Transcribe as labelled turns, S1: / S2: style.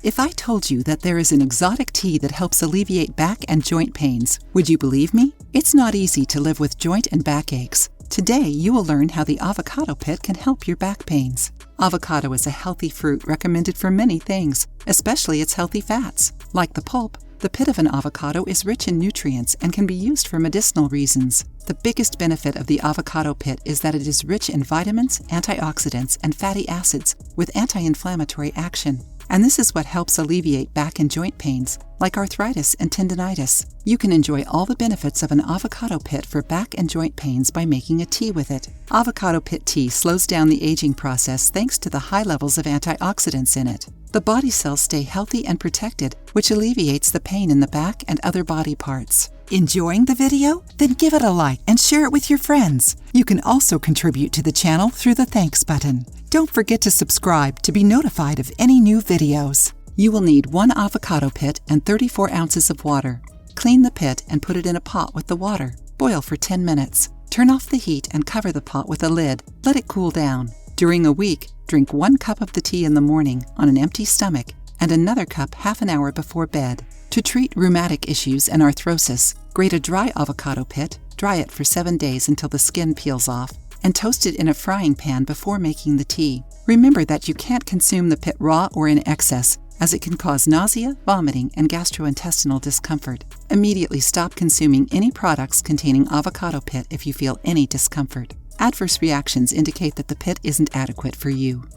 S1: If I told you that there is an exotic tea that helps alleviate back and joint pains, would you believe me? It's not easy to live with joint and back aches. Today, you will learn how the avocado pit can help your back pains. Avocado is a healthy fruit recommended for many things, especially its healthy fats. Like the pulp, the pit of an avocado is rich in nutrients and can be used for medicinal reasons. The biggest benefit of the avocado pit is that it is rich in vitamins, antioxidants, and fatty acids with anti-inflammatory action. And this is what helps alleviate back and joint pains, like arthritis and tendinitis. You can enjoy all the benefits of an avocado pit for back and joint pains by making a tea with it. Avocado pit tea slows down the aging process thanks to the high levels of antioxidants in it. The body cells stay healthy and protected, which alleviates the pain in the back and other body parts. Enjoying the video? Then give it a like and share it with your friends. You can also contribute to the channel through the thanks button. Don't forget to subscribe to be notified of any new videos. You will need 1 avocado pit and 34 ounces of water. Clean the pit and put it in a pot with the water. Boil for 10 minutes. Turn off the heat and cover the pot with a lid. Let it cool down. During a week, drink 1 cup of the tea in the morning on an empty stomach and another cup half an hour before bed. To treat rheumatic issues and arthrosis, grate a dry avocado pit, dry it for 7 days until the skin peels off, and toast it in a frying pan before making the tea. Remember that you can't consume the pit raw or in excess, as it can cause nausea, vomiting, and gastrointestinal discomfort. Immediately stop consuming any products containing avocado pit if you feel any discomfort. Adverse reactions indicate that the pit isn't adequate for you.